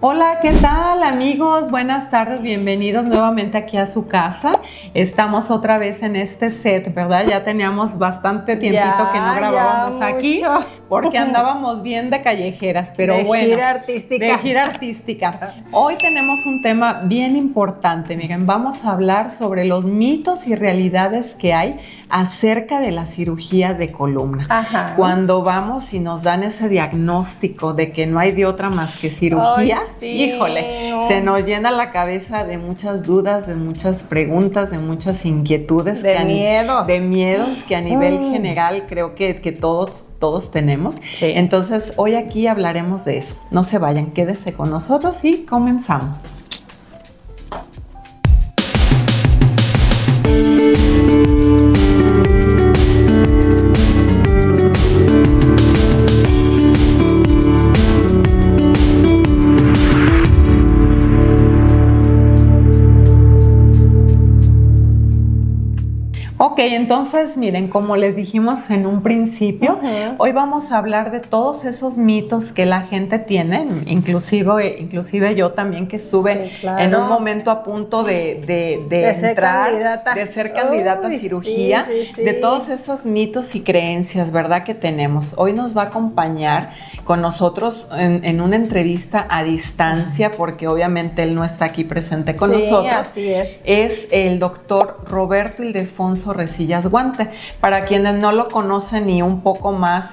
Hola, ¿qué tal, amigos? Buenas tardes, bienvenidos nuevamente aquí a su casa. Estamos otra vez en este set, ¿verdad? Ya teníamos bastante tiempito que no grabábamos aquí porque andábamos bien de callejeras, pero de bueno. Gira artística. De gira artística. Hoy tenemos un tema bien importante, miren. Vamos a hablar sobre los mitos y realidades que hay acerca de la cirugía de columna. Ajá. Cuando vamos y nos dan ese diagnóstico de que no hay de otra más que cirugía, ay, sí, híjole, no. se nos llena la cabeza de muchas dudas, de muchas preguntas, de muchas inquietudes. De miedos. De miedos que a nivel general creo que todos tenemos. Sí. Entonces, hoy aquí hablaremos de eso. No se vayan, quédese con nosotros y comenzamos. Ok, entonces miren, como les dijimos en un principio, hoy vamos a hablar de todos esos mitos que la gente tiene, inclusive yo también que estuve en un momento a punto de ser candidata a cirugía, sí. De todos esos mitos y creencias, ¿verdad? Que tenemos. Hoy nos va a acompañar con nosotros en una entrevista a distancia, porque obviamente él no está aquí presente con nosotros. Así es. Es el doctor Roberto Ildefonso Resillas Guante. Para quienes no lo conocen y un poco más,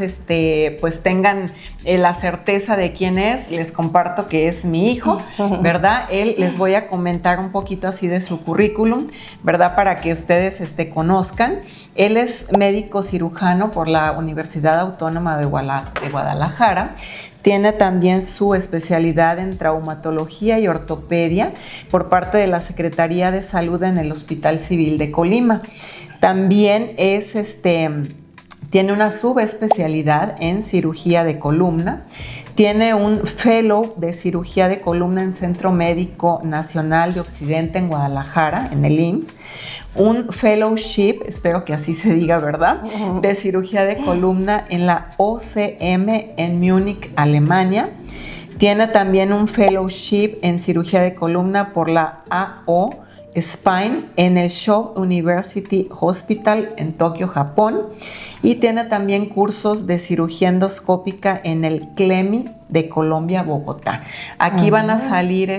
pues tengan la certeza de quién es, les comparto que es mi hijo, ¿verdad? Él les voy a comentar un poquito así de su currículum, ¿verdad? Para que ustedes conozcan. Él es médico cirujano por la Universidad Autónoma de Guadalajara. Tiene también su especialidad en traumatología y ortopedia por parte de la Secretaría de Salud en el Hospital Civil de Colima. También tiene una subespecialidad en cirugía de columna. Tiene un fellow de cirugía de columna en Centro Médico Nacional de Occidente en Guadalajara, en el IMSS. Un fellowship, espero que así se diga, ¿verdad? De cirugía de columna en la OCM en Múnich, Alemania. Tiene también un fellowship en cirugía de columna por la AO Spine en el Show University Hospital en Tokio, Japón. Y tiene también cursos de cirugía endoscópica en el CLEMI de Colombia, Bogotá. Aquí van a salir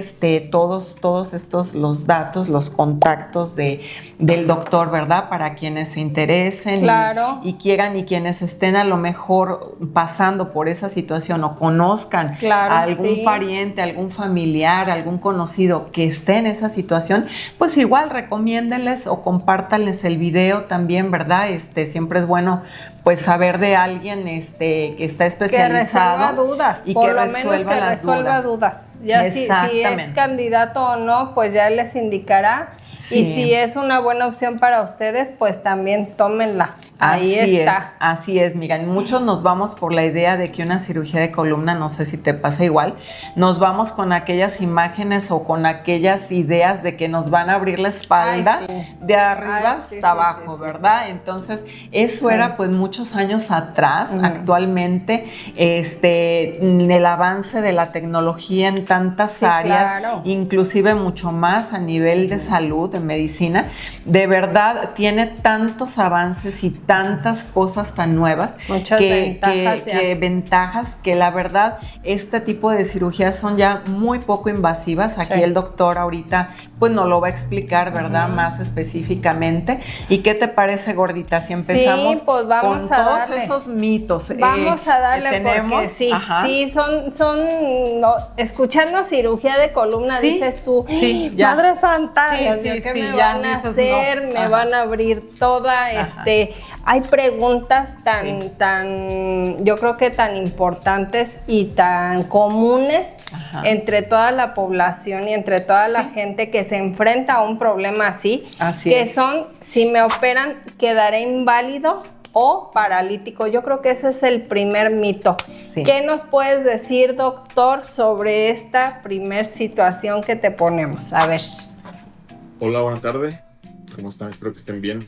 todos estos, los datos, los contactos del doctor, ¿verdad? Para quienes se interesen, claro, y quieran, y quienes estén a lo mejor pasando por esa situación o conozcan a algún pariente, algún familiar, algún conocido que esté en esa situación, pues igual recomiéndenles o compártanles el video también, ¿verdad? Siempre es bueno pues saber de alguien que está especializado. Que resuelva dudas, y por que lo menos que resuelva dudas. Ya si es candidato o no, pues ya les indicará. Sí. Y si es una buena opción para ustedes, pues también tómenla. Ahí está. Así es, miren, muchos nos vamos por la idea de que una cirugía de columna, no sé si te pasa igual, nos vamos con aquellas imágenes o con aquellas ideas de que nos van a abrir la espalda de arriba hasta abajo, ¿verdad? Sí. Entonces, eso era pues muchos años atrás. Actualmente, el avance de la tecnología en tantas áreas, inclusive mucho más a nivel de salud, de medicina, de verdad tiene tantos avances y tantas cosas tan nuevas, muchas ventajas que la verdad este tipo de cirugías son ya muy poco invasivas. Aquí el doctor ahorita pues nos lo va a explicar, ¿verdad? Más específicamente. ¿Y qué te parece, gordita? Si empezamos pues vamos con a todos darle. Esos mitos. Vamos a darle porque son escuchando cirugía de columna, dices tú, Madre Santa, ¿qué me van a hacer? Me van a abrir toda, hay preguntas tan, yo creo que tan importantes y tan comunes entre toda la población y entre toda la gente que se enfrenta a un problema así que son, si me operan, quedaré inválido o paralítico. Yo creo que ese es el primer mito. ¿Qué nos puedes decir, doctor, sobre esta primer situación que te ponemos? A ver. Hola, buenas tardes. ¿Cómo están? Espero que estén bien.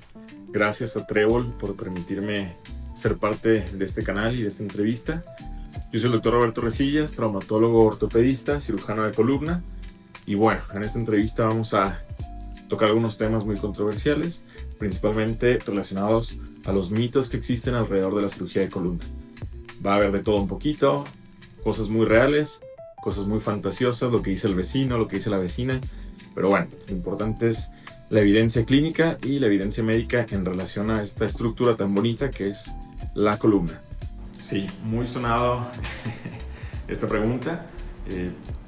Gracias a Trébol por permitirme ser parte de este canal y de esta entrevista. Yo soy el doctor Roberto Resillas, traumatólogo ortopedista, cirujano de columna. Y bueno, en esta entrevista vamos a tocar algunos temas muy controversiales, principalmente relacionados a los mitos que existen alrededor de la cirugía de columna. Va a haber de todo un poquito, cosas muy reales, cosas muy fantasiosas, lo que dice el vecino, lo que dice la vecina. Pero bueno, lo importante es la evidencia clínica y la evidencia médica en relación a esta estructura tan bonita que es la columna. Sí, muy sonado esta pregunta.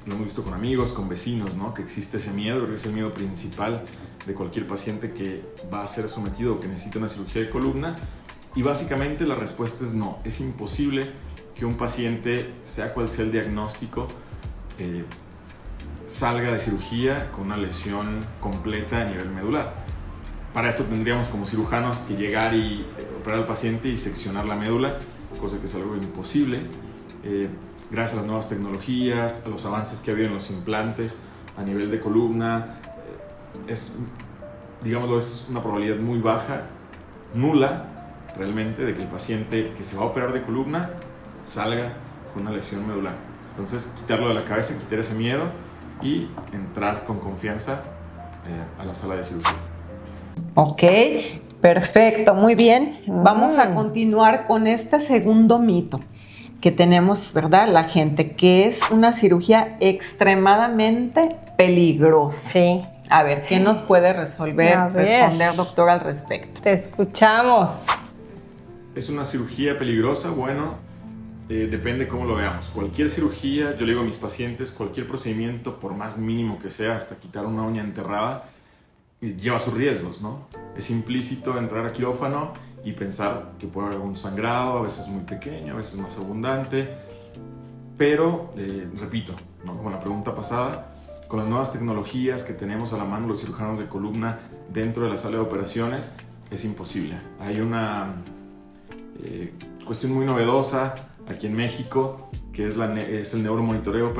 Lo hemos visto con amigos, con vecinos, ¿no? Que existe ese miedo, que es el miedo principal de cualquier paciente que va a ser sometido o que necesita una cirugía de columna. Y básicamente la respuesta es no. Es imposible que un paciente, sea cual sea el diagnóstico, salga de cirugía con una lesión completa a nivel medular. Para esto tendríamos como cirujanos que llegar y operar al paciente y seccionar la médula, cosa que es algo imposible. Gracias a las nuevas tecnologías, a los avances que ha habido en los implantes a nivel de columna, es una probabilidad muy baja, nula realmente, de que el paciente que se va a operar de columna salga con una lesión medular. Entonces, quitarlo de la cabeza, quitar ese miedo y entrar con confianza a la sala de cirugía. Ok, perfecto, muy bien. Vamos a continuar con este segundo mito que tenemos, ¿verdad? La gente, que es una cirugía extremadamente peligrosa. Sí. A ver, ¿qué nos puede responder, doctor, al respecto? Te escuchamos. ¿Es una cirugía peligrosa? Bueno, depende cómo lo veamos. Cualquier cirugía, yo le digo a mis pacientes, cualquier procedimiento, por más mínimo que sea, hasta quitar una uña enterrada, lleva sus riesgos, ¿no? Es implícito entrar a quirófano y pensar que puede haber algún sangrado, a veces muy pequeño, a veces más abundante. Pero, repito, ¿no? Como la pregunta pasada, con las nuevas tecnologías que tenemos a la mano los cirujanos de columna dentro de la sala de operaciones, es imposible. Hay una cuestión muy novedosa aquí en México, que es el neuromonitoreo,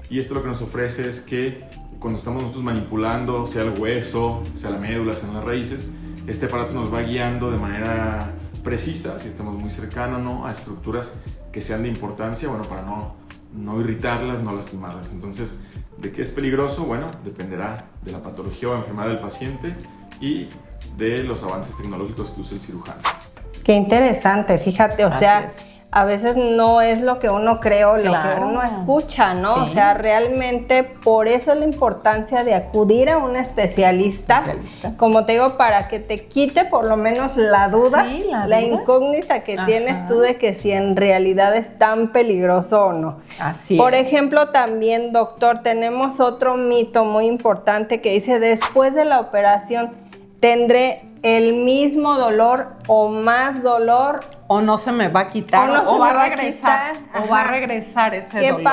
y esto lo que nos ofrece es que cuando estamos nosotros manipulando, sea el hueso, sea la médula, sean las raíces, este aparato nos va guiando de manera precisa, si estamos muy cercanos, ¿no?, a estructuras que sean de importancia, bueno, para no irritarlas, no lastimarlas. Entonces, ¿de qué es peligroso? Bueno, dependerá de la patología o enfermedad del paciente y de los avances tecnológicos que use el cirujano. Qué interesante, fíjate, o sea, a veces no es lo que uno cree o lo que uno escucha, ¿no? Sí. O sea, realmente por eso es la importancia de acudir a un especialista, como te digo, para que te quite por lo menos la duda, la incógnita que tienes tú de que si en realidad es tan peligroso o no. Así por es. ejemplo, también, doctor, tenemos otro mito muy importante que dice, después de la operación, ¿tendré el mismo dolor o más dolor? O no se me va a quitar, o va a regresar, o va a regresar ese dolor.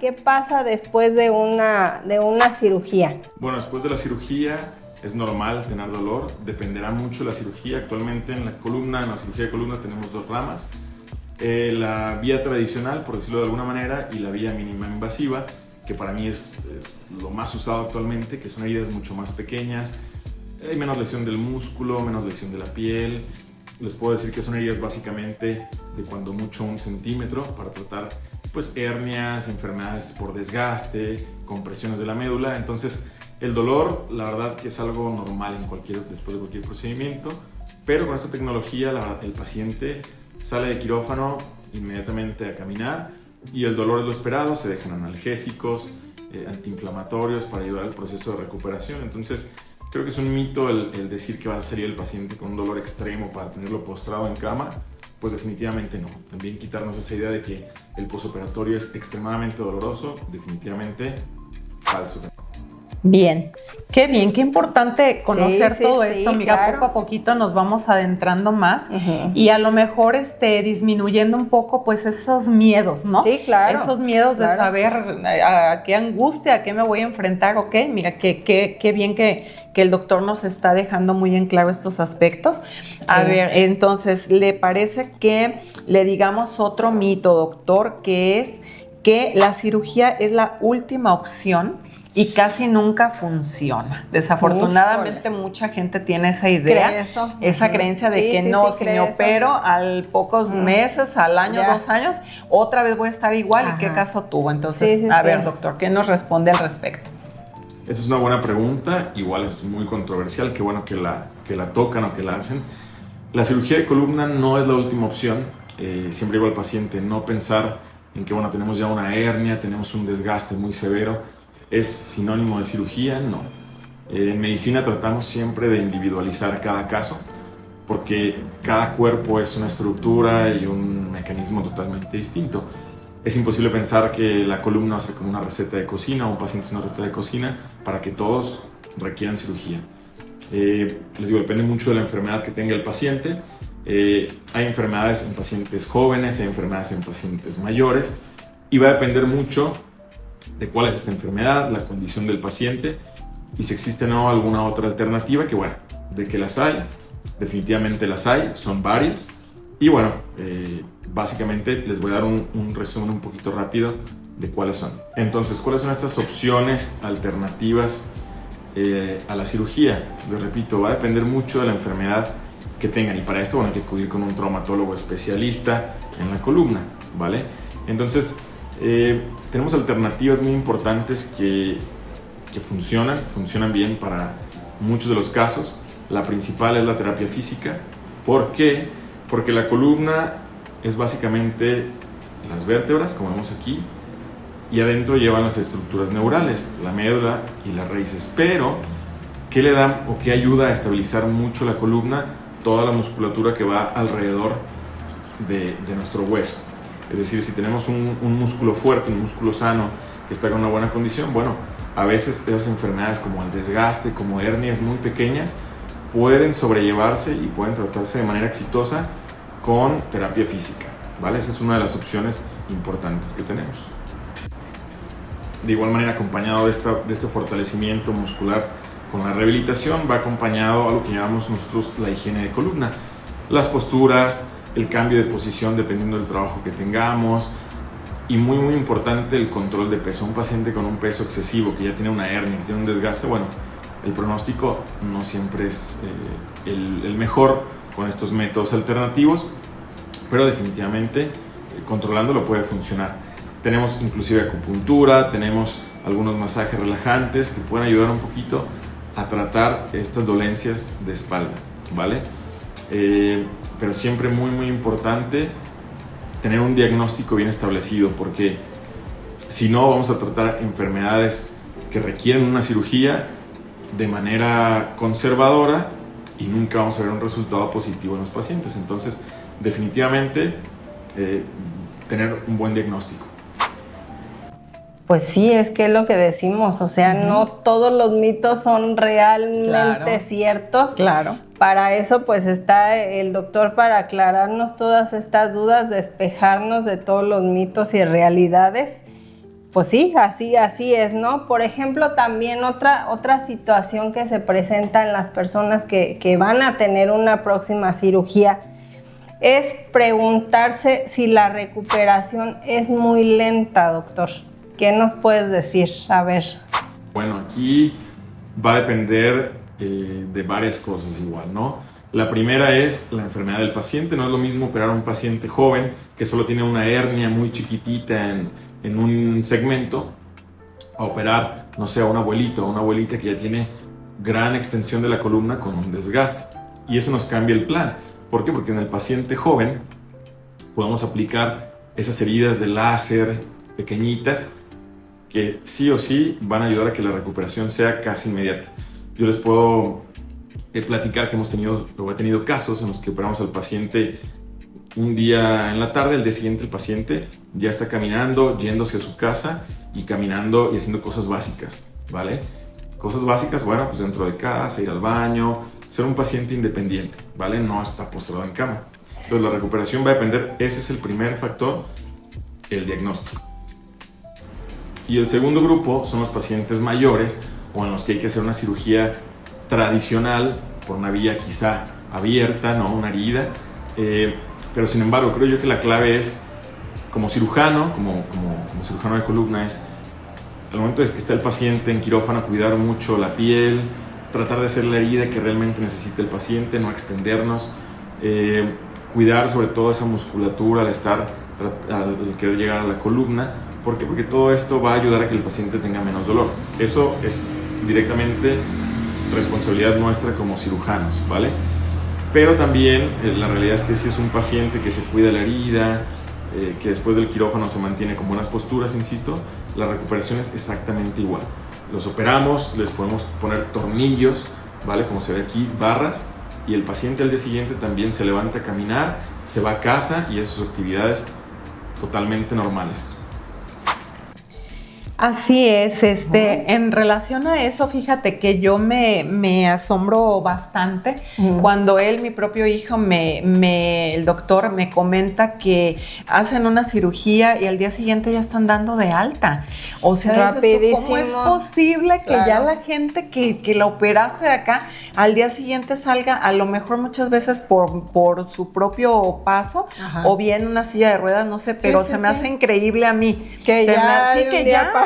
¿Qué pasa después de una cirugía? Bueno, después de la cirugía es normal tener dolor, dependerá mucho de la cirugía. Actualmente en la cirugía de columna tenemos dos ramas. La vía tradicional, por decirlo de alguna manera, y la vía mínima invasiva, que para mí es lo más usado actualmente, que son heridas mucho más pequeñas. Hay menos lesión del músculo, menos lesión de la piel. Les puedo decir que son heridas básicamente de cuando mucho 1 centímetro para tratar pues hernias, enfermedades por desgaste, compresiones de la médula. Entonces el dolor, la verdad que es algo normal después de cualquier procedimiento, pero con esta tecnología el paciente sale de quirófano inmediatamente a caminar y el dolor es lo esperado, se dejan analgésicos, antiinflamatorios para ayudar al proceso de recuperación. Entonces creo que es un mito el decir que va a salir el paciente con un dolor extremo para tenerlo postrado en cama. Pues definitivamente no. También quitarnos esa idea de que el posoperatorio es extremadamente doloroso, definitivamente falso. Bien, qué importante conocer todo esto. Mira, poco a poquito nos vamos adentrando más y a lo mejor disminuyendo un poco pues esos miedos, ¿no? Sí, claro. Esos miedos de saber a qué angustia, a qué me voy a enfrentar, ¿ok? Mira, qué bien que el doctor nos está dejando muy en claro estos aspectos. Sí. A ver, entonces, ¿le parece que le digamos otro mito, doctor, que es que la cirugía es la última opción y casi nunca funciona. Desafortunadamente mucha gente tiene esa idea, esa creencia de que si me opero al pocos meses, al año, 2 años, otra vez voy a estar igual. ¿Y qué caso tuvo? Entonces, a ver, doctor, ¿qué nos responde al respecto? Esa es una buena pregunta, igual es muy controversial, qué bueno que la tocan o que la hacen. La cirugía de columna no es la última opción. Siempre digo al paciente no pensar en que tenemos ya una hernia, tenemos un desgaste muy severo. ¿Es sinónimo de cirugía? No. En medicina tratamos siempre de individualizar cada caso, porque cada cuerpo es una estructura y un mecanismo totalmente distinto. Es imposible pensar que la columna va a ser como una receta de cocina o un paciente es una receta de cocina para que todos requieran cirugía. Les digo, depende mucho de la enfermedad que tenga el paciente. Hay enfermedades en pacientes jóvenes, hay enfermedades en pacientes mayores y va a depender mucho de cuál es esta enfermedad, la condición del paciente y si existe o no alguna otra alternativa, que de que las hay, definitivamente las hay, son varias. Y básicamente les voy a dar un resumen un poquito rápido de cuáles son. Entonces, ¿cuáles son estas opciones alternativas a la cirugía? Les repito, va a depender mucho de la enfermedad que tengan y para esto hay que acudir con un traumatólogo especialista en la columna, ¿vale? Entonces, tenemos alternativas muy importantes que funcionan bien para muchos de los casos. La principal es la terapia física. ¿Por qué? Porque la columna es básicamente las vértebras, como vemos aquí, y adentro llevan las estructuras neurales, la médula y las raíces. Pero, ¿qué le da o qué ayuda a estabilizar mucho la columna? Toda la musculatura que va alrededor de nuestro hueso. Es decir, si tenemos un músculo fuerte, un músculo sano, que está con una buena condición, a veces esas enfermedades como el desgaste, como hernias muy pequeñas, pueden sobrellevarse y pueden tratarse de manera exitosa con terapia física, ¿vale? Esa es una de las opciones importantes que tenemos. De igual manera, acompañado de este fortalecimiento muscular con la rehabilitación, va acompañado a lo que llamamos nosotros la higiene de columna. Las posturas, el cambio de posición dependiendo del trabajo que tengamos y muy muy importante el control de peso. Un paciente con un peso excesivo que ya tiene una hernia, que tiene un desgaste, el pronóstico no siempre es el mejor con estos métodos alternativos, pero definitivamente controlándolo puede funcionar. Tenemos inclusive acupuntura, tenemos algunos masajes relajantes que pueden ayudar un poquito a tratar estas dolencias de espalda, ¿vale? Pero siempre muy muy importante tener un diagnóstico bien establecido, porque si no vamos a tratar enfermedades que requieren una cirugía de manera conservadora y nunca vamos a ver un resultado positivo en los pacientes. Entonces, definitivamente, tener un buen diagnóstico. Pues sí, es que es lo que decimos, o sea, no todos los mitos son realmente ciertos. Claro. Para eso pues está el doctor para aclararnos todas estas dudas, despejarnos de todos los mitos y realidades. Pues sí, así es, ¿no? Por ejemplo, también otra situación que se presenta en las personas que van a tener una próxima cirugía es preguntarse si la recuperación es muy lenta, doctor. ¿Qué nos puedes decir? A ver. Bueno, aquí va a depender de varias cosas igual, ¿no? La primera es la enfermedad del paciente. No es lo mismo operar a un paciente joven que solo tiene una hernia muy chiquitita en un segmento a operar, no sé, a un abuelito o una abuelita que ya tiene gran extensión de la columna con un desgaste. Y eso nos cambia el plan. ¿Por qué? Porque en el paciente joven podemos aplicar esas heridas de láser pequeñitas que sí o sí van a ayudar a que la recuperación sea casi inmediata. Yo les puedo platicar que he tenido casos en los que operamos al paciente un día en la tarde, el día siguiente el paciente ya está caminando, yéndose a su casa y caminando y haciendo cosas básicas, ¿vale? Cosas básicas, bueno, pues dentro de casa, ir al baño, ser un paciente independiente, ¿vale? No está postrado en cama. Entonces la recuperación va a depender, ese es el primer factor, el diagnóstico. Y el segundo grupo son los pacientes mayores o en los que hay que hacer una cirugía tradicional por una vía quizá abierta, ¿no? Una herida. Pero sin embargo, creo yo que la clave es, como cirujano, como cirujano de columna, es al momento de que está el paciente en quirófano, cuidar mucho la piel, tratar de hacer la herida que realmente necesita el paciente, no extendernos, cuidar sobre todo esa musculatura al querer llegar a la columna. ¿Por qué? Porque todo esto va a ayudar a que el paciente tenga menos dolor. Eso es directamente responsabilidad nuestra como cirujanos, ¿vale? Pero también la realidad es que si es un paciente que se cuida la herida, que después del quirófano se mantiene con buenas posturas, insisto, la recuperación es exactamente igual. Los operamos, les podemos poner tornillos, ¿vale? Como se ve aquí, barras, y el paciente al día siguiente también se levanta a caminar, se va a casa y hace sus actividades totalmente normales. Así es, en relación a eso, fíjate que yo me asombro bastante cuando mi propio hijo, el doctor me comenta que hacen una cirugía y al día siguiente ya están dando de alta. O sea, rapidísimo. ¿Cómo es posible que ya la gente que la operaste de acá, al día siguiente salga, a lo mejor muchas veces por su propio paso, o bien una silla de ruedas, no sé, pero se me hace increíble a mí. Que ya,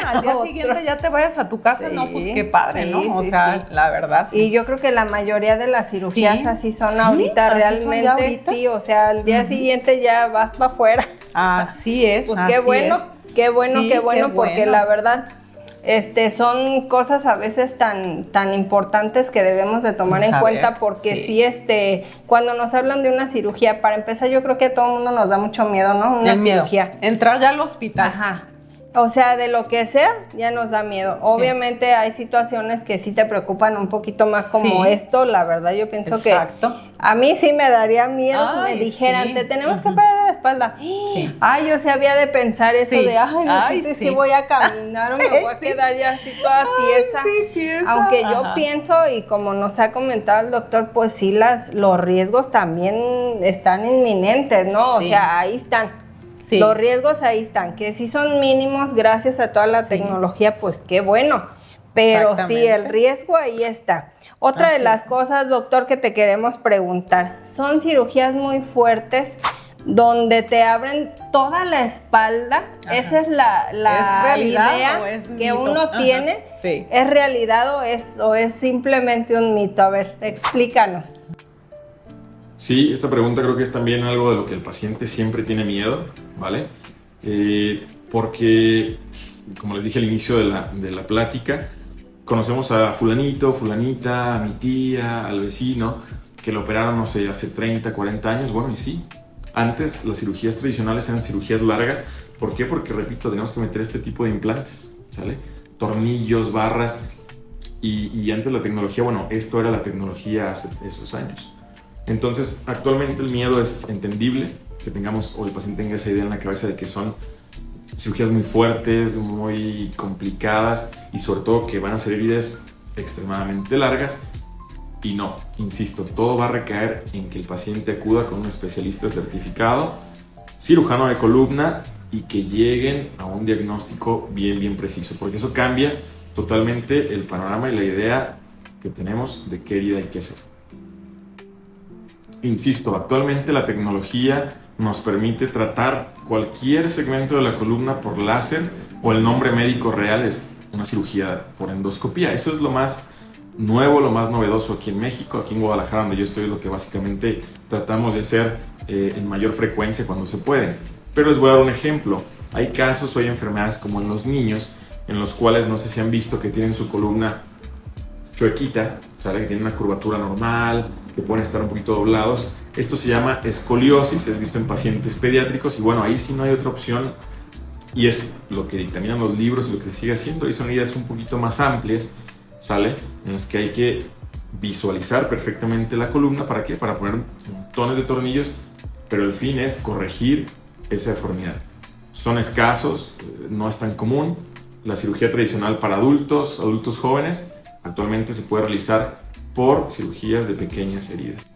al día siguiente ya te vayas a tu casa, no, pues qué padre, ¿no? O sea, la verdad, sí. Y yo creo que la mayoría de las cirugías así son ahorita, realmente, ahorita. Sí, o sea, al día siguiente ya vas para afuera. Así es. Pues qué bueno, porque la verdad, son cosas a veces tan importantes que debemos de tomar en cuenta, porque sí, cuando nos hablan de una cirugía, para empezar, yo creo que a todo el mundo nos da mucho miedo, ¿no? Una cirugía. Entrar ya al hospital. Ajá. O sea, de lo que sea, ya nos da miedo. Obviamente hay situaciones que sí te preocupan un poquito más, como esto. La verdad, yo pienso que a mí sí me daría miedo. Me dijeran, te tenemos que operar de la espalda. Sí. Ay, yo sí había de pensar eso de, no sé si voy a caminar o me voy a quedar ya así toda tiesa. Aunque yo pienso, y como nos ha comentado el doctor, pues sí, los riesgos también están inminentes, ¿no? O sea, ahí están. Sí. Los riesgos ahí están, que sí son mínimos gracias a toda la tecnología, pues qué bueno, pero sí, el riesgo ahí está. Otra de las cosas, doctor, que te queremos preguntar, son cirugías muy fuertes donde te abren toda la espalda. Esa es la idea que uno tiene. Sí. ¿Es realidad o es simplemente un mito? A ver, explícanos. Sí, esta pregunta creo que es también algo de lo que el paciente siempre tiene miedo, ¿vale? Porque, como les dije al inicio de la plática, conocemos a fulanito, fulanita, a mi tía, al vecino, que lo operaron, no sé, hace 30, 40 años. Bueno, y sí, antes las cirugías tradicionales eran cirugías largas. ¿Por qué? Porque, repito, tenemos que meter este tipo de implantes, ¿sale? Tornillos, barras, y antes la tecnología, bueno, esto era la tecnología hace esos años. Entonces, actualmente el miedo es entendible, que tengamos, o el paciente tenga esa idea en la cabeza de que son cirugías muy fuertes, muy complicadas, y sobre todo que van a ser heridas extremadamente largas. Y no, insisto, todo va a recaer en que el paciente acuda con un especialista certificado, cirujano de columna, y que lleguen a un diagnóstico bien preciso, porque eso cambia totalmente el panorama y la idea que tenemos de qué herida hay que hacer. Insisto, actualmente la tecnología nos permite tratar cualquier segmento de la columna por láser, o el nombre médico real es una cirugía por endoscopía. Eso es lo más nuevo, lo más novedoso aquí en México, aquí en Guadalajara, donde yo estoy, es lo que básicamente tratamos de hacer en mayor frecuencia cuando se puede. Pero les voy a dar un ejemplo. Hay casos o hay enfermedades como en los niños, en los cuales no sé si han visto que tienen su columna chuequita, ¿sale? Que tienen una curvatura normal, que pueden estar un poquito doblados. Esto se llama escoliosis, es visto en pacientes pediátricos, y bueno, ahí sí no hay otra opción, y es lo que dictaminan los libros y lo que se sigue haciendo. Y son heridas un poquito más amplias, ¿sale? En las que hay que visualizar perfectamente la columna. ¿Para qué? Para poner montones de tornillos, pero el fin es corregir esa deformidad. Son escasos, no es tan común. La cirugía tradicional para adultos jóvenes, actualmente se puede realizar por cirugías de pequeñas heridas.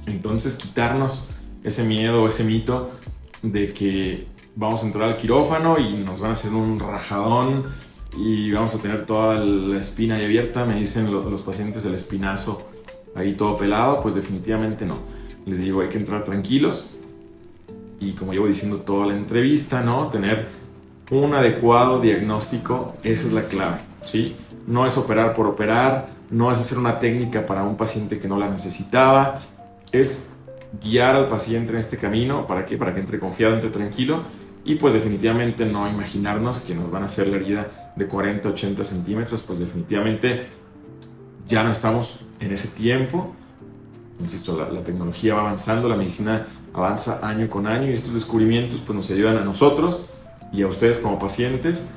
Entonces, quitarnos ese miedo, ese mito de que vamos a entrar al quirófano y nos van a hacer un rajadón y vamos a tener toda la espina ahí abierta. Me dicen los pacientes, el espinazo ahí todo pelado. Pues definitivamente no. Les digo, hay que entrar tranquilos y, como llevo diciendo toda la entrevista, ¿no? Tener un adecuado diagnóstico, esa es la clave, ¿sí? No es operar por operar, no es hacer una técnica para un paciente que no la necesitaba, es guiar al paciente en este camino. ¿Para qué? Para que entre confiado, entre tranquilo, y pues definitivamente no imaginarnos que nos van a hacer la herida de 40, 80 centímetros, pues definitivamente ya no estamos en ese tiempo. Insisto, la tecnología va avanzando, la medicina avanza año con año, y estos descubrimientos pues nos ayudan a nosotros y a ustedes como pacientes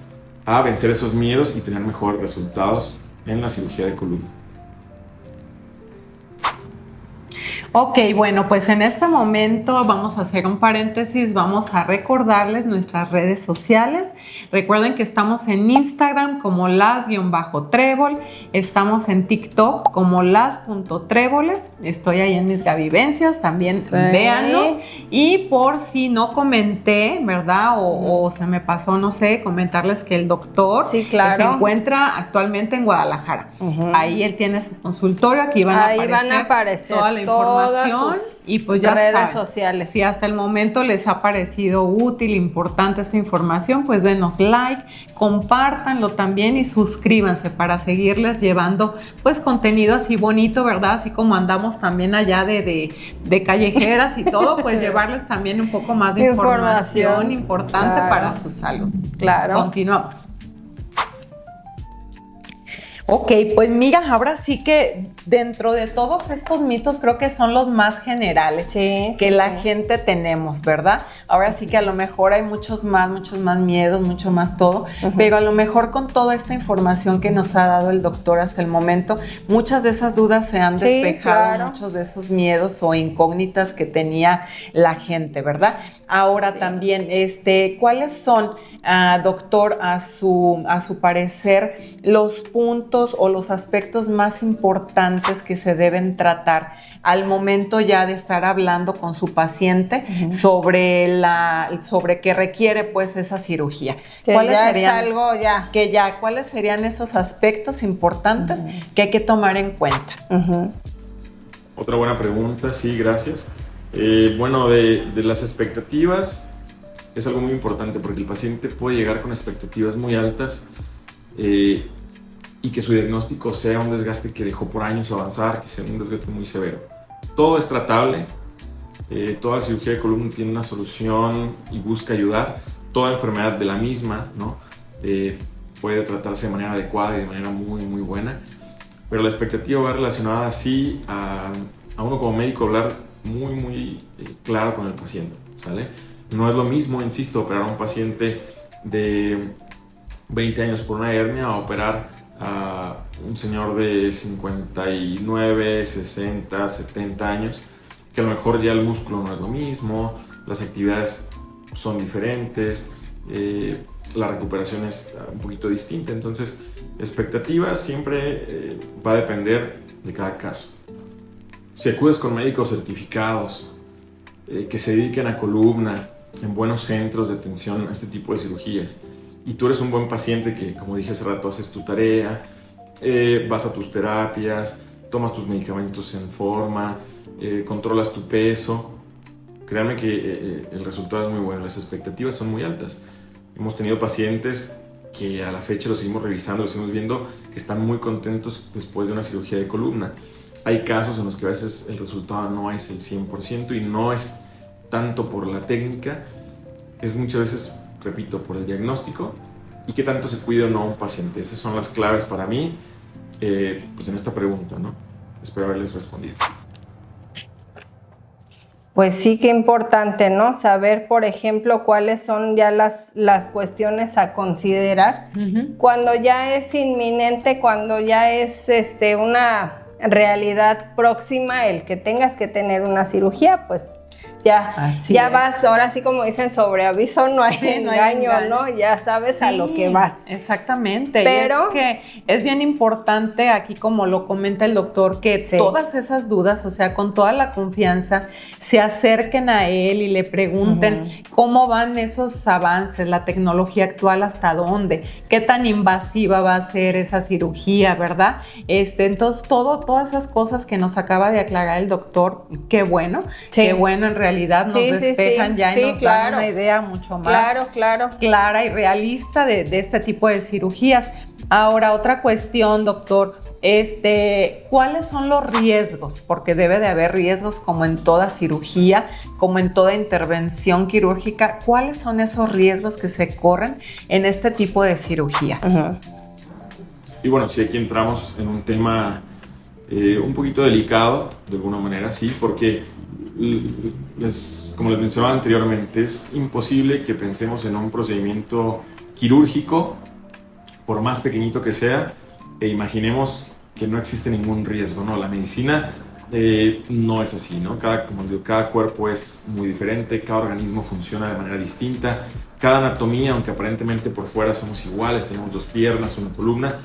a vencer esos miedos y tener mejores resultados en la cirugía de columna. Ok, bueno, pues en este momento vamos a hacer un paréntesis, vamos a recordarles nuestras redes sociales. Recuerden que estamos en Instagram como las_trébol, estamos en TikTok como las.tréboles, estoy ahí en mis gavivencias, también véanos. Y por si no comenté, ¿verdad? O se me pasó, no sé, comentarles que el doctor se encuentra actualmente en Guadalajara. Ahí él tiene su consultorio, aquí van a aparecer toda la información. Y pues ya redes sociales. Si hasta el momento les ha parecido útil, importante esta información, pues denos like, compártanlo también y suscríbanse para seguirles llevando pues contenido así bonito, ¿verdad? Así como andamos también allá de callejeras y todo, pues llevarles también un poco más de información importante para su salud. Claro. Continuamos. Ok, pues mira, ahora sí que dentro de todos estos mitos creo que son los más generales que la gente tenemos, ¿verdad? Ahora sí que a lo mejor hay muchos más miedos, mucho más todo, pero a lo mejor con toda esta información que nos ha dado el doctor hasta el momento, muchas de esas dudas se han despejado, muchos de esos miedos o incógnitas que tenía la gente, ¿verdad? Ahora también, ¿cuáles son, doctor, a su parecer, los puntos o los aspectos más importantes que se deben tratar al momento ya de estar hablando con su paciente sobre qué requiere pues esa cirugía? ¿Cuáles serían esos aspectos importantes que hay que tomar en cuenta? Otra buena pregunta, sí, gracias. Bueno, de las expectativas es algo muy importante, porque el paciente puede llegar con expectativas muy altas y que su diagnóstico sea un desgaste que dejó por años avanzar, que sea un desgaste muy severo. Todo es tratable, toda cirugía de columna tiene una solución y busca ayudar. Toda enfermedad de la misma, ¿no? Puede tratarse de manera adecuada y de manera muy, muy buena, pero la expectativa va relacionada así a uno como médico hablar muy, muy claro con el paciente, ¿sale? No es lo mismo, insisto, operar a un paciente de 20 años por una hernia a operar a un señor de 59, 60, 70 años, que a lo mejor ya el músculo no es lo mismo, las actividades son diferentes, la recuperación es un poquito distinta. Entonces, expectativas siempre va a depender de cada caso. Si acudes con médicos certificados que se dediquen a columna en buenos centros de atención a este tipo de cirugías, y tú eres un buen paciente que, como dije hace rato, haces tu tarea, vas a tus terapias, tomas tus medicamentos en forma, controlas tu peso, créanme que el resultado es muy bueno. Las expectativas son muy altas. Hemos tenido pacientes que a la fecha los seguimos revisando, los seguimos viendo, que están muy contentos después de una cirugía de columna. Hay casos en los que a veces el resultado no es el 100% y no es tanto por la técnica, es muchas veces, repito, por el diagnóstico y qué tanto se cuida o no un paciente. Esas son las claves para mí, pues en esta pregunta, ¿no? Espero haberles respondido. Pues sí, qué importante, ¿no? Saber, por ejemplo, cuáles son ya las cuestiones a considerar cuando ya es inminente, cuando ya es una realidad próxima el que tengas que tener una cirugía, pues ya vas, ahora sí como dicen, sobre aviso no hay engaño, ¿no? Ya sabes a lo que vas. Exactamente. Pero es que es bien importante aquí, como lo comenta el doctor, que todas esas dudas, o sea, con toda la confianza, se acerquen a él y le pregunten cómo van esos avances, la tecnología actual, hasta dónde, qué tan invasiva va a ser esa cirugía, ¿verdad? Entonces, todas esas cosas que nos acaba de aclarar el doctor, qué bueno en realidad. realidad nos despejan ya y nos dan una idea mucho más clara y realista de este tipo de cirugías. Ahora, otra cuestión, doctor, ¿cuáles son los riesgos? Porque debe de haber riesgos como en toda cirugía, como en toda intervención quirúrgica. ¿Cuáles son esos riesgos que se corren en este tipo de cirugías? Y bueno, sí, aquí entramos en un tema un poquito delicado, de alguna manera, sí, porque como les mencionaba anteriormente, es imposible que pensemos en un procedimiento quirúrgico, por más pequeñito que sea, e imaginemos que no existe ningún riesgo, ¿no? La medicina no es así, ¿no? Como les digo, cada cuerpo es muy diferente, cada organismo funciona de manera distinta, cada anatomía, aunque aparentemente por fuera somos iguales, tenemos 2 piernas, una columna,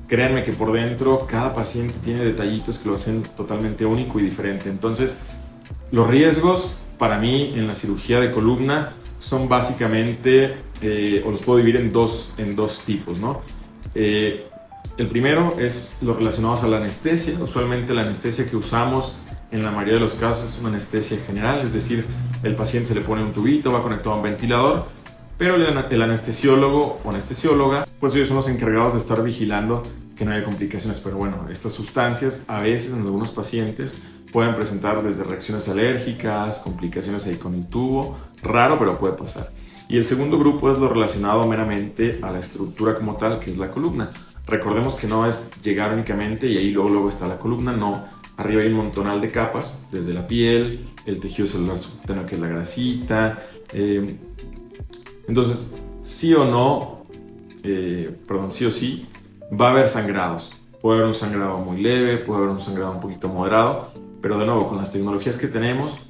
créanme que por dentro cada paciente tiene detallitos que lo hacen totalmente único y diferente. Entonces, los riesgos para mí en la cirugía de columna son básicamente, o los puedo dividir en dos tipos, ¿no? El primero es los relacionados a la anestesia. Usualmente la anestesia que usamos en la mayoría de los casos es una anestesia general, es decir, el paciente se le pone un tubito, va conectado a un ventilador, pero el anestesiólogo o anestesióloga, pues ellos son los encargados de estar vigilando que no haya complicaciones. Pero bueno, estas sustancias a veces en algunos pacientes pueden presentar desde reacciones alérgicas, complicaciones ahí con el tubo, raro, pero puede pasar. Y el segundo grupo es lo relacionado meramente a la estructura como tal, que es la columna. Recordemos que no es llegar únicamente y ahí luego está la columna, no. Arriba hay un montonal de capas, desde la piel, el tejido celular subcutáneo que es la grasita. Entonces, sí o sí, va a haber sangrados. Puede haber un sangrado muy leve, puede haber un sangrado un poquito moderado, pero de nuevo, con las tecnologías que tenemos,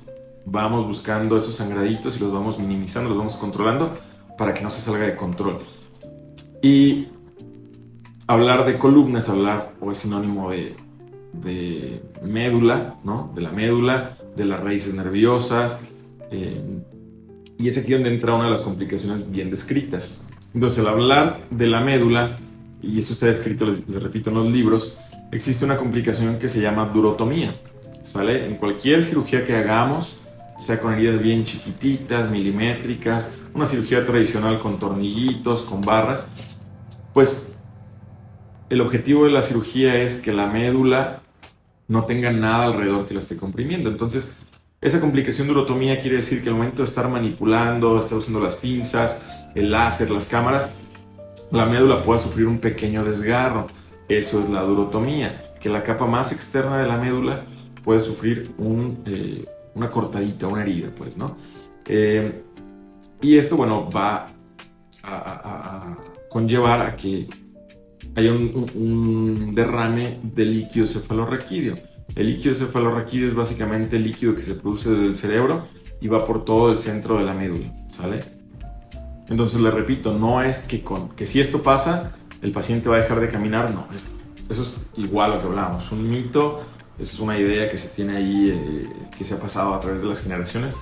vamos buscando esos sangraditos y los vamos minimizando, los vamos controlando para que no se salga de control. Y hablar de columna es hablar, o es sinónimo de médula, ¿no? De la médula, de las raíces nerviosas, y es aquí donde entra una de las complicaciones bien descritas. Entonces, al hablar de la médula, y esto está descrito, les repito, en los libros, existe una complicación que se llama durotomía, ¿sale? En cualquier cirugía que hagamos, sea con heridas bien chiquititas, milimétricas, una cirugía tradicional con tornillitos, con barras, pues el objetivo de la cirugía es que la médula no tenga nada alrededor que lo esté comprimiendo. Entonces, esa complicación de urotomía quiere decir que al momento de estar manipulando, estar usando las pinzas, el láser, las cámaras, la médula pueda sufrir un pequeño desgarro. Eso es la durotomía, que la capa más externa de la médula puede sufrir una cortadita, una herida, pues, ¿no? Y esto, bueno, va a conllevar a que haya un derrame de líquido cefalorraquídeo. El líquido cefalorraquídeo es básicamente el líquido que se produce desde el cerebro y va por todo el centro de la médula, ¿sale? Entonces, les repito, no es que si esto pasa, el paciente va a dejar de caminar, no. Eso es igual a lo que hablábamos, un mito, es una idea que se tiene ahí, que se ha pasado a través de las generaciones,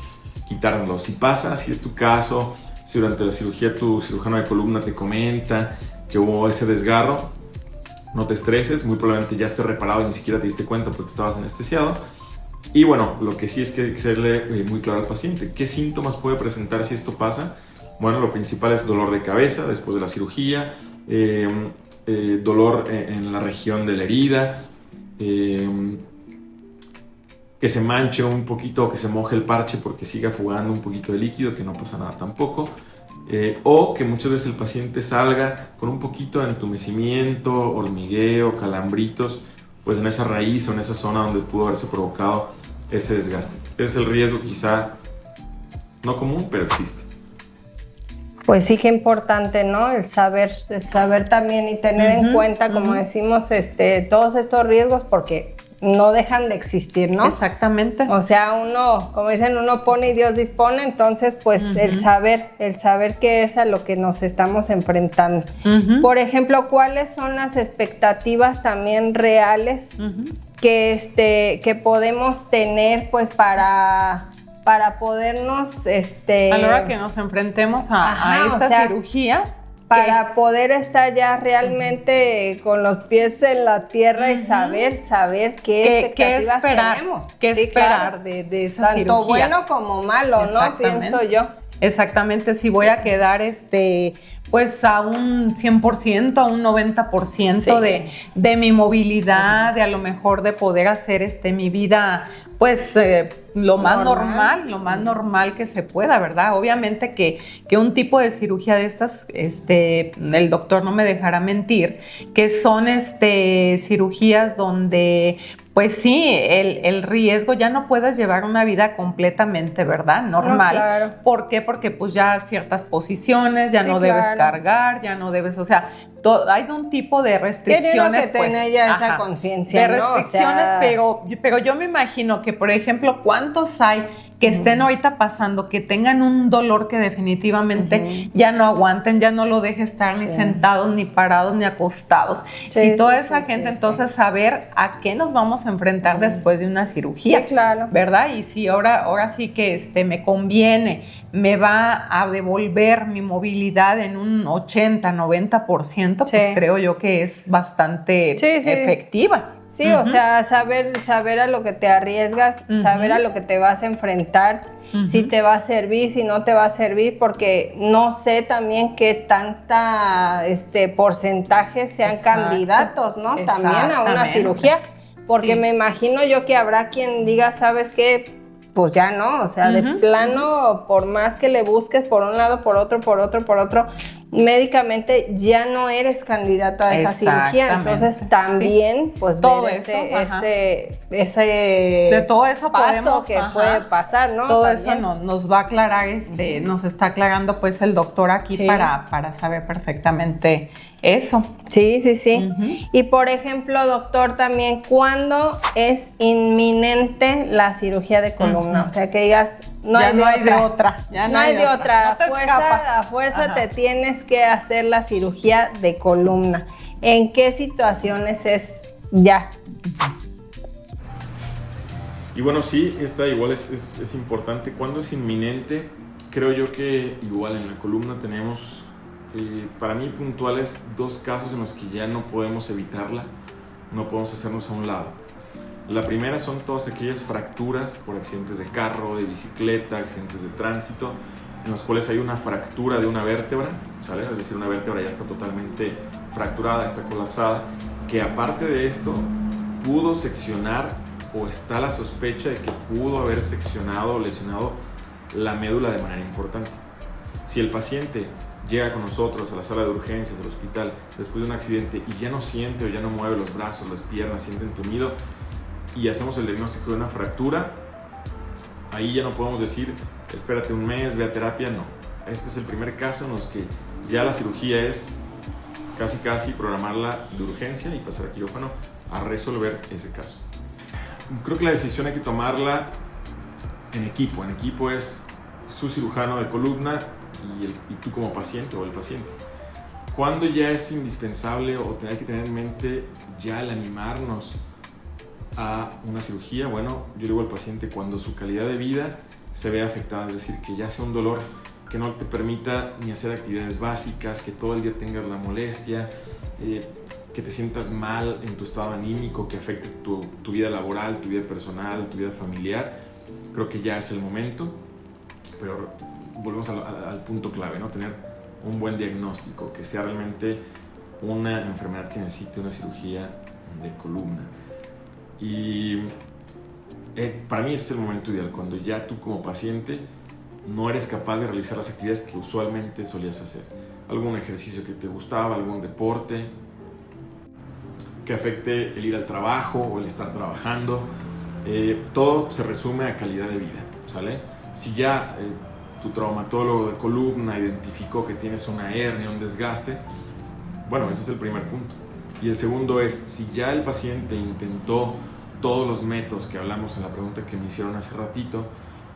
quitárnoslo. Si pasa, si es tu caso, si durante la cirugía tu cirujano de columna te comenta que hubo ese desgarro, no te estreses, muy probablemente ya esté reparado y ni siquiera te diste cuenta porque estabas anestesiado. Y bueno, lo que sí es que hay que serle muy claro al paciente. ¿Qué síntomas puede presentar si esto pasa? Bueno, lo principal es dolor de cabeza después de la cirugía, dolor en la región de la herida, que se manche un poquito o que se moje el parche porque siga fugando un poquito de líquido, que no pasa nada tampoco. O que muchas veces el paciente salga con un poquito de entumecimiento, hormigueo, calambritos, pues en esa raíz o en esa zona donde pudo haberse provocado ese desgaste. Ese es el riesgo quizá no común, pero existe. Pues sí que importante, ¿no? El saber también y tener en cuenta, como decimos, todos estos riesgos porque no dejan de existir, ¿no? Exactamente. O sea, uno, como dicen, uno pone y Dios dispone, entonces pues el saber qué es a lo que nos estamos enfrentando. Por ejemplo, ¿cuáles son las expectativas también reales que podemos tener pues para podernos a la hora que nos enfrentemos a esta cirugía? para poder estar ya realmente con los pies en la tierra y saber qué expectativas tenemos. ¿Qué esperar de esa cirugía? Tanto bueno como malo, ¿no? Pienso yo. Exactamente, si voy a quedar pues a un 100%, a un 90% de mi movilidad, de a lo mejor de poder hacer mi vida, pues lo más normal que se pueda, ¿verdad? Obviamente que un tipo de cirugía de estas, el doctor no me dejará mentir, que son cirugías donde pues sí, el riesgo, ya no puedes llevar una vida completamente, ¿verdad? Normal. No, claro. ¿Por qué? Porque pues ya ciertas posiciones, ya no debes cargar, ya no debes, o sea, hay un tipo de restricciones. Tiene que tener ya esa conciencia, de restricciones, ¿no? pero yo me imagino que, por ejemplo, ¿cuántos hay que estén ahorita pasando, que tengan un dolor que definitivamente ya no aguanten, ya no lo deje estar ni sentados, ni parados, ni acostados? Si toda esa gente, entonces saber a qué nos vamos a enfrentar después de una cirugía, ¿verdad? Y si ahora sí que me conviene, me va a devolver mi movilidad en un 80, 90%, pues creo yo que es bastante efectiva. Sí, o sea, saber a lo que te arriesgas, saber a lo que te vas a enfrentar, si te va a servir, si no te va a servir, porque no sé también qué tanta porcentaje sean candidatos, ¿no? También a una cirugía, porque me imagino yo que habrá quien diga, ¿sabes qué? Pues ya no, o sea, de plano, por más que le busques por un lado, por otro, médicamente ya no eres candidato a esa cirugía. Entonces también, pues todo ver ese de todo eso paso que puede pasar, ¿no? Todo también. eso nos va a aclarar, nos está aclarando pues el doctor aquí para saber perfectamente eso. Sí. Y por ejemplo, doctor, también, ¿cuándo es inminente la cirugía de columna? O sea, que digas, no hay de otra. A fuerza te tienes que hacer la cirugía de columna. ¿En qué situaciones es ya? Y bueno, sí, esta igual es importante. ¿Cuándo es inminente? Creo yo que igual en la columna tenemos, para mí puntuales, 2 casos en los que ya no podemos evitarla, no podemos hacernos a un lado. La primera son todas aquellas fracturas por accidentes de carro, de bicicleta, accidentes de tránsito, en los cuales hay una fractura de una vértebra, ¿sale? Es decir, una vértebra ya está totalmente fracturada, está colapsada, que aparte de esto pudo seccionar o está la sospecha de que pudo haber seccionado o lesionado la médula de manera importante. Si el paciente llega con nosotros a la sala de urgencias del hospital después de un accidente y ya no siente o ya no mueve los brazos, las piernas, siente entumido y hacemos el diagnóstico de una fractura, ahí ya no podemos decir espérate un mes, ve a terapia, no. Este es el primer caso en los que ya la cirugía es casi programarla de urgencia y pasar a quirófano a resolver ese caso. Creo que la decisión hay que tomarla en equipo. En equipo es su cirujano de columna y tú como paciente o el paciente. ¿Cuándo ya es indispensable o hay que tener en mente ya el animarnos a una cirugía? Bueno, yo digo al paciente cuando su calidad de vida se ve afectada, es decir, que ya sea un dolor que no te permita ni hacer actividades básicas, que todo el día tengas la molestia, que te sientas mal en tu estado anímico, que afecte tu vida laboral, tu vida personal, tu vida familiar. Creo que ya es el momento, pero volvemos al punto clave, ¿no? Tener un buen diagnóstico, que sea realmente una enfermedad que necesite una cirugía de columna. Y para mí ese es el momento ideal, cuando ya tú como paciente no eres capaz de realizar las actividades que usualmente solías hacer. Algún ejercicio que te gustaba, algún deporte, que afecte el ir al trabajo o el estar trabajando. Todo se resume a calidad de vida, ¿sale? Si ya tu traumatólogo de columna identificó que tienes una hernia, un desgaste, bueno, ese es el primer punto. Y el segundo es, si ya el paciente intentó todos los métodos que hablamos en la pregunta que me hicieron hace ratito,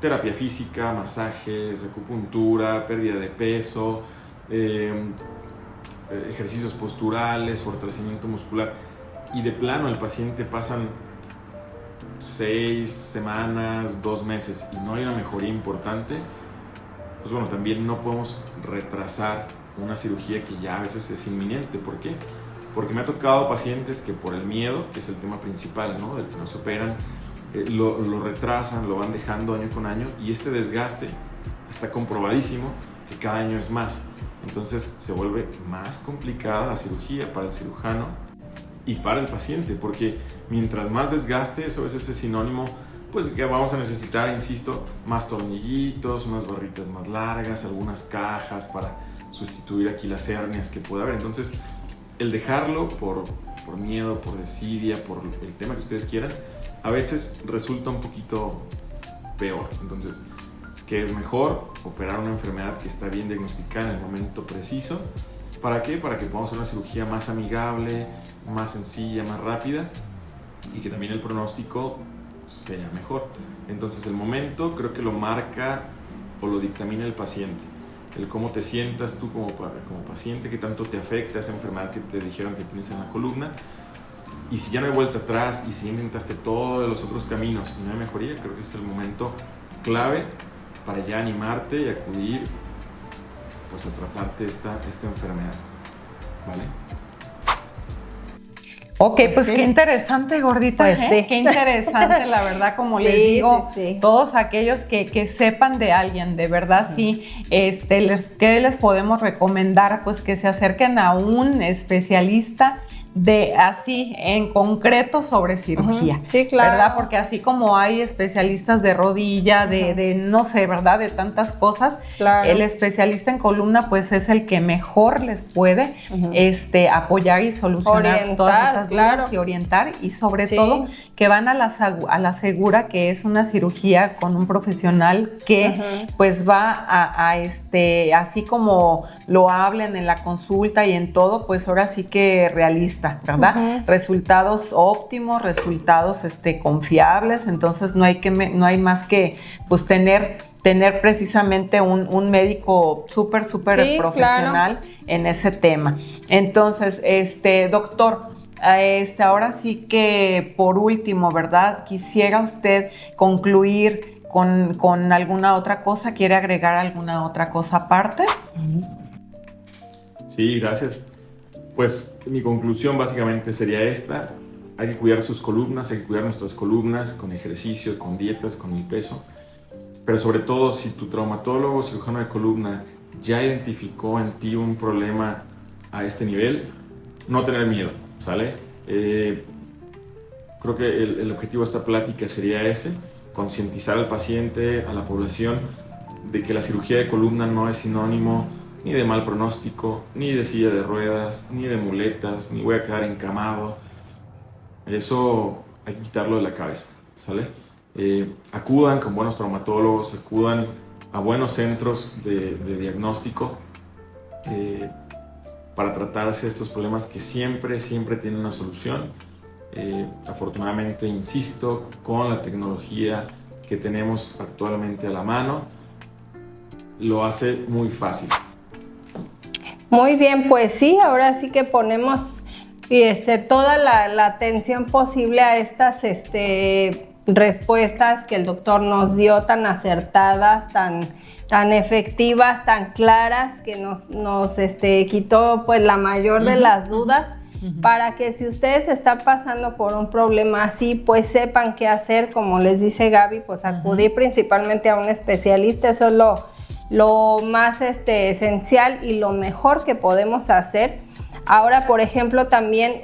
terapia física, masajes, acupuntura, pérdida de peso, ejercicios posturales, fortalecimiento muscular, y de plano el paciente pasan 6 semanas, 2 meses y no hay una mejoría importante, pues bueno, también no podemos retrasar una cirugía que ya a veces es inminente. ¿Por qué? Porque me ha tocado pacientes que por el miedo, que es el tema principal, ¿no?, del que no se operan, lo retrasan, lo van dejando año con año, y este desgaste está comprobadísimo que cada año es más. Entonces se vuelve más complicada la cirugía para el cirujano y para el paciente, porque mientras más desgaste, eso a veces es sinónimo pues que vamos a necesitar, insisto, más tornillitos, unas barritas más largas, algunas cajas para sustituir aquí las hernias que pueda haber. Entonces, el dejarlo por miedo, por desidia, por el tema que ustedes quieran, a veces resulta un poquito peor. Entonces, ¿qué es mejor? Operar una enfermedad que está bien diagnosticada en el momento preciso. ¿Para qué? Para que podamos hacer una cirugía más amigable, más sencilla, más rápida, y que también el pronóstico sea mejor. Entonces el momento creo que lo marca o lo dictamina el paciente. El cómo te sientas tú como paciente, qué tanto te afecta esa enfermedad que te dijeron que tienes en la columna. Y si ya no hay vuelta atrás y si intentaste todos los otros caminos y no hay mejoría, creo que ese es el momento clave para ya animarte y acudir pues a tratarte esta enfermedad. ¿Vale? Ok, pues sí. Qué interesante, gordita. Pues sí. Qué interesante, la verdad, como sí, les digo, sí. Todos aquellos que sepan de alguien, de verdad, sí, ¿qué les podemos recomendar? Pues que se acerquen a un especialista así en concreto sobre cirugía. Sí, claro. ¿Verdad? Porque así como hay especialistas de rodilla, de no sé, ¿verdad? De tantas cosas, claro. El especialista en columna pues es el que mejor les puede apoyar y solucionar todas esas dudas y orientar, y sobre todo que van a la segura, que es una cirugía con un profesional que pues va así como lo hablen en la consulta y en todo, pues ahora sí que realista, ¿verdad? Resultados óptimos, resultados confiables. Entonces no hay más que pues tener precisamente un médico súper profesional, claro, en ese tema. Entonces, doctor, ahora sí que por último, ¿verdad? Quisiera usted concluir con alguna otra cosa. ¿Quiere agregar alguna otra cosa aparte? Sí, gracias. Pues mi conclusión básicamente sería esta: hay que cuidar sus columnas, hay que cuidar nuestras columnas con ejercicio, con dietas, con el peso, pero sobre todo si tu traumatólogo o cirujano de columna ya identificó en ti un problema a este nivel, no tener miedo, ¿sale? Creo que el objetivo de esta plática sería ese: concientizar al paciente, a la población, de que la cirugía de columna no es sinónimo ni de mal pronóstico, ni de silla de ruedas, ni de muletas, ni voy a quedar encamado. Eso hay que quitarlo de la cabeza, ¿sale? Acudan con buenos traumatólogos, acudan a buenos centros de diagnóstico para tratarse estos problemas que siempre tienen una solución. Afortunadamente, insisto, con la tecnología que tenemos actualmente a la mano, lo hace muy fácil. Muy bien, pues sí, ahora sí que ponemos toda la atención posible a estas respuestas que el doctor nos dio, tan acertadas, tan efectivas, tan claras, que nos quitó pues la mayor de las dudas, para que si ustedes están pasando por un problema así, pues sepan qué hacer. Como les dice Gaby, pues acudir principalmente a un especialista. Eso es lo más esencial y lo mejor que podemos hacer. Ahora, por ejemplo, también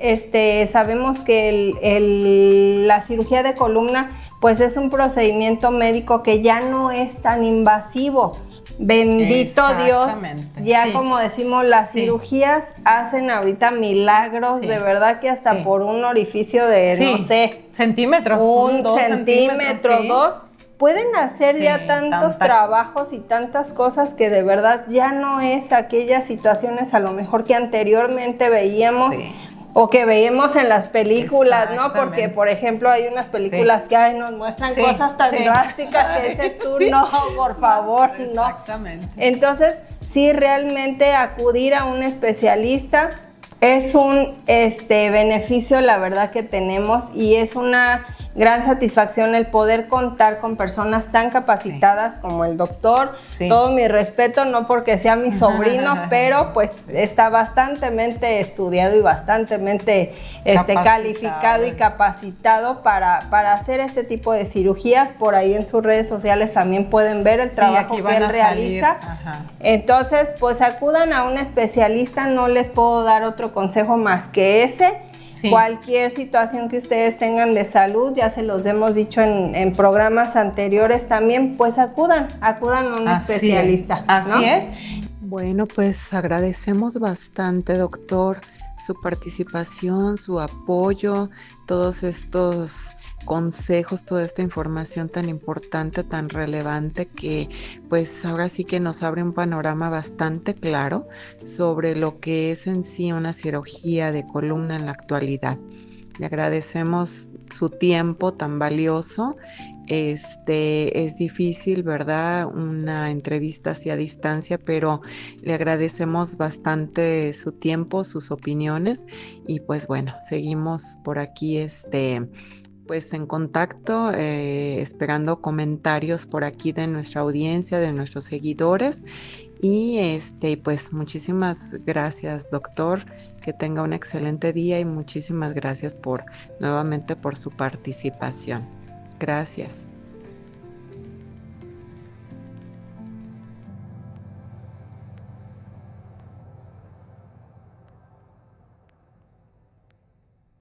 sabemos que la cirugía de columna pues es un procedimiento médico que ya no es tan invasivo. Bendito Dios, ya sí, como decimos, las cirugías hacen ahorita milagros, de verdad, que hasta por un orificio de, no sé, centímetros, un centímetro, dos, pueden hacer ya tantos trabajos y tantas cosas que de verdad ya no es aquellas situaciones a lo mejor que anteriormente veíamos o que veíamos en las películas, ¿no? Porque, por ejemplo, hay unas películas que nos muestran cosas tan drásticas que dices tú, no, por favor, no. Exactamente. Entonces, sí, realmente acudir a un especialista es un beneficio, la verdad, que tenemos, y es una gran satisfacción el poder contar con personas tan capacitadas como el doctor. Todo mi respeto, no porque sea mi sobrino, pero pues está bastantemente estudiado y bastantemente calificado y capacitado para hacer este tipo de cirugías. Por ahí en sus redes sociales también pueden ver el trabajo que él realiza. Entonces, pues acudan a un especialista, no les puedo dar otro consejo más que ese. Cualquier situación que ustedes tengan de salud, ya se los hemos dicho en programas anteriores también, pues acudan a un especialista. Así es. Bueno, pues agradecemos bastante, doctor, su participación, su apoyo, todos estos consejos, toda esta información tan importante, tan relevante, que pues ahora sí que nos abre un panorama bastante claro sobre lo que es en sí una cirugía de columna en la actualidad. Le agradecemos su tiempo tan valioso. Es difícil, ¿verdad? Una entrevista así a distancia, pero le agradecemos bastante su tiempo, sus opiniones, y pues bueno, seguimos por aquí pues en contacto, esperando comentarios por aquí de nuestra audiencia, de nuestros seguidores. Y pues muchísimas gracias, doctor, que tenga un excelente día y muchísimas gracias nuevamente por su participación. Gracias.